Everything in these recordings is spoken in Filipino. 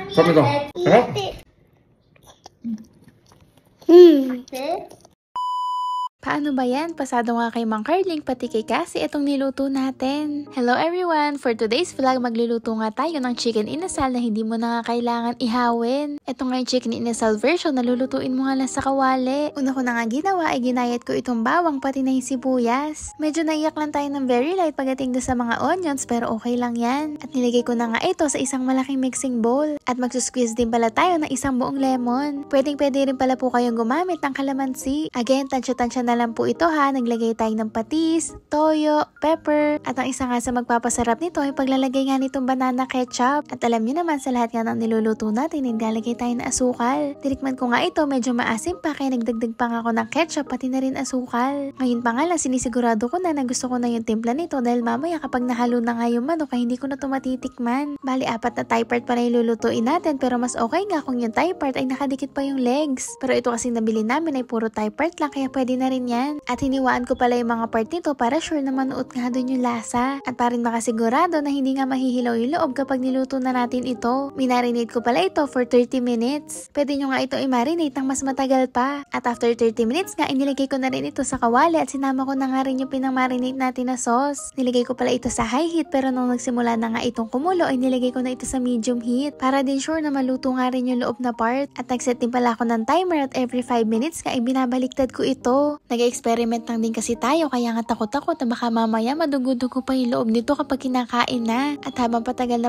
Sarap nito. Sarap. Paano ba yan? Pasado nga kay Mang Carling pati kay Cassie itong niluto natin. Hello everyone! For today's vlog, magluluto nga tayo ng chicken inasal na hindi mo na nga kailangan ihawin. Ito nga yung chicken inasal version na lulutuin mo nga lang sa kawali. Una ko na nga ginawa ay ginayat ko itong bawang pati na yung sibuyas. Medyo naiyak lang tayo ng very light pagdating doon sa mga onions pero okay lang yan. At nilagay ko na nga ito sa isang malaking mixing bowl. At magsusqueeze din pala tayo ng isang buong lemon. Pwede rin pala po kayong gumamit ng kalamansi. Again, tansya-tansya na lang po ito ha. Naglagay tayo ng patis, toyo, pepper, at ang isa nga sa magpapasarap nito ay paglalagay nga nitong banana ketchup. At alam niyo naman sa lahat nga ng niluluto natin, naglalagay tayo ng asukal. Tinikman ko nga ito, medyo maasim pa kaya nagdagdag pa nga ako ng ketchup pati na rin asukal. Ngayon pa nga lang sinisigurado ko na gusto ko na yung timpla nito dahil mamaya kapag nahalo na nga yung manok ay hindi ko na ito matitikman. Bali, 4 na thigh part pa na ilulutuin natin pero mas okay nga kung yung thigh part ay nakadikit pa yung legs. Pero ito kasi nabili namin ay puro thigh part lang kaya pwede na rin yan. At hiniwaan ko pala yung mga part nito para sure na manuot nga dun yung lasa. At para rin makasigurado na hindi nga mahihilaw yung loob kapag niluto na natin ito. Minarinate ko pala ito for 30 minutes. Pwede nyo nga ito i-marinate ng mas matagal pa. At after 30 minutes nga, inilagay ko na rin ito sa kawali at sinama ko na nga rin yung pinang-marinate natin na sauce. Nilagay ko pala ito sa high heat pero nung nagsimula na nga itong kumulo ay nilagay ko na ito sa medium heat. Para din sure na maluto nga rin yung loob na part. At nagset din pala ako ng timer at every 5 minutes nga ay binabaliktad ko ito. Nag-experiment lang din kasi tayo kaya nga takot-takot na baka mamaya madugo-dugo pa yung loob nito kapag kinakain na. At habang patagal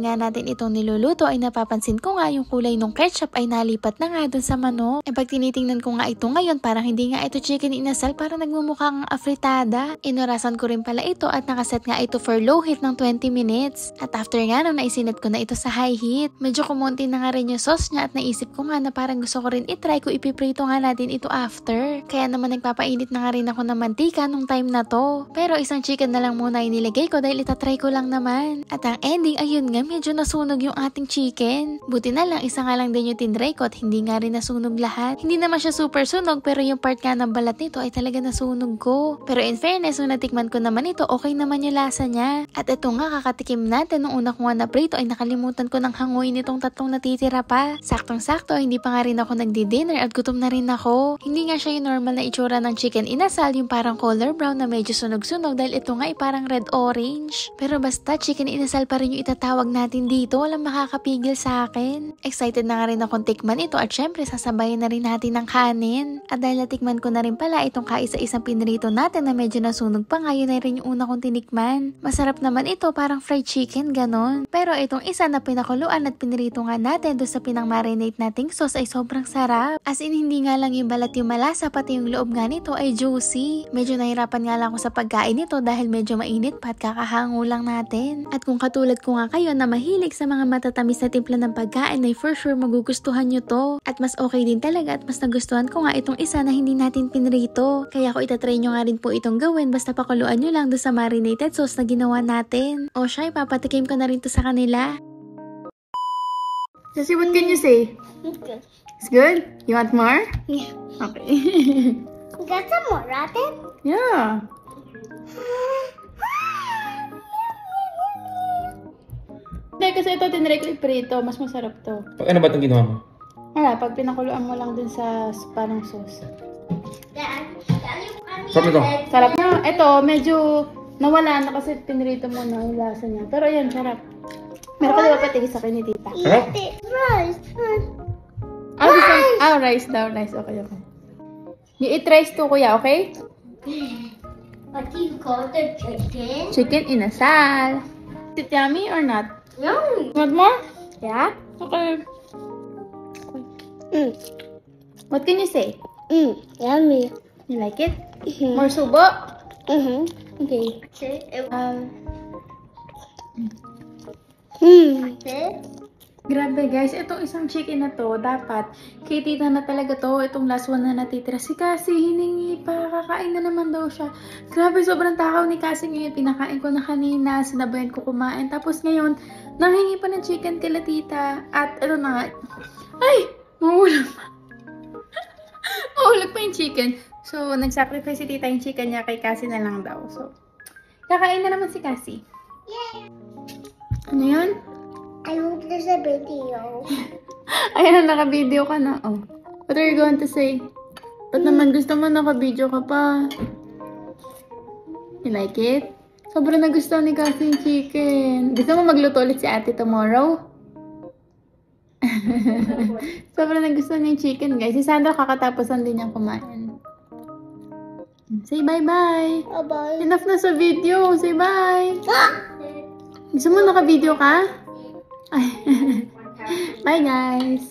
nga natin itong niluluto ay napapansin ko nga yung kulay ng ketchup ay nalipat na nga dun sa manok. E pag tinitingnan ko nga ito ngayon parang hindi nga ito chicken inasal, parang nagmumukhang afritada. Inorasan ko rin pala ito at nakaset nga ito for low heat ng 20 minutes. At after nga nung naisinet ko na ito sa high heat, medyo kumunti na nga rin yung sauce niya at naisip ko nga na parang gusto ko rin itry kung ipiprito nga natin ito after. Kaya naman nagpapainit na nga rin ako ng mantika nung time na to. Pero isang chicken na lang muna inilagay ko dahil itatry ko lang naman. At ang ending, ayun nga, medyo nasunog yung ating chicken. Buti na lang, isa nga lang din yung tinry ko at hindi nga rin nasunog lahat. Hindi naman siya super sunog pero yung part nga ng balat nito ay talaga nasunog ko. Pero in fairness, nung natikman ko naman ito, okay naman yung lasa niya. At ito nga, kakatikim natin nung una ko nga na prito ay nakalimutan ko ng hanguin itong 3 natitira pa. Saktong-sakto, hindi pa nga rin ako nagdi-dinner at gutom na rin ako. Hindi nga siya yung normal na itsura ng chicken inasal, yung parang color brown na medyo sunog-sunog dahil ito nga ay parang red-orange. Pero basta chicken inasal pa rin yung itatawag natin dito, walang makakapigil sa akin. Excited na nga rin akong tikman ito at syempre sasabayin na rin natin ng kanin. At dahil natikman ko na rin pala itong kaisa-isang pinrito natin na medyo nasunog pa nga, yun na rin yung una kong tinikman. Masarap naman ito, parang fried chicken, ganon. Pero itong isa na pinakuluan at pinrito nga natin doon sa pinang-marinate nating sauce ay sobrang sarap. As in, hindi nga lang yung balat yung malasa, pati yung loob nga nito ay juicy. Medyo nahirapan nga lang ako sa pagkain nito dahil medyo mainit pa at kakahango lang natin. At kung katulad ko nga kayo na mahilig sa mga matatamis na timpla ng pagkain ay for sure magugustuhan nyo to. At mas okay din talaga at mas nagustuhan ko nga itong isa na hindi natin pinrito. Kaya ko itatry nyo nga rin po itong gawin basta pakuluan nyo lang doon sa marinated sauce na ginawa natin. O siya, papatikim ko na rin to sa kanila. Sassy, what can you say? It's good. It's good? You want more? Yeah. Okay. You got some more, Rabbit? Yeah. Hindi, kasi ito tinry ko iprito. Mas masarap to. Ano ba itong ginawa mo? Wala, pag pinakuluan mo lang dun sa parang sauce. Sarap nito. Sarap na. Ito, medyo nawala na kasi pinrito mo na yung lasa niya. Pero ayan, sarap. Meron ka diba patigis sa akin ni tita? Sarap? Eat it. Rice. Rice daw. Rice. Okay. You eat rice too, kuya, okay? What do you call the chicken? Chicken inasal. Is it yummy or not? Yummy. Want more? Yeah? Okay. What can you say? Yummy. You like it? Mm-hmm. More subo? Mm-hmm. Okay. Grabe guys, itong isang chicken na to, dapat kay tita na talaga to, itong last one na natitira. Si Cassie, hiningi pa, kakain na naman daw siya. Grabe, sobrang takaw ni Cassie ngayon, pinakain ko na kanina, sinabayan ko kumain. Tapos ngayon, nanghingi pa ng chicken kila tita. At ano na nga, ay, mahulag pa. Mahulag pa yung chicken. So, nag-sacrifice si tita yung chicken niya, kay Cassie na lang daw. So, kakain na naman si Cassie. Yay! Ano yun? I hope there's a video. Ayan, naka-video ka na. Oh. What are you going to say? Ba't naman gusto mo naka-video ka pa? You like it? Sobrang nagustuhan ni Cassie yung chicken. Gusto mo magluto ulit si ate tomorrow? Sobrang nagustuhan niya yung chicken, guys. Si Sandra kakatapusan din niyang kumain. Say bye-bye. Bye-bye. Enough na sa video. Say bye. Gusto mo naka-video ka? Bye, guys.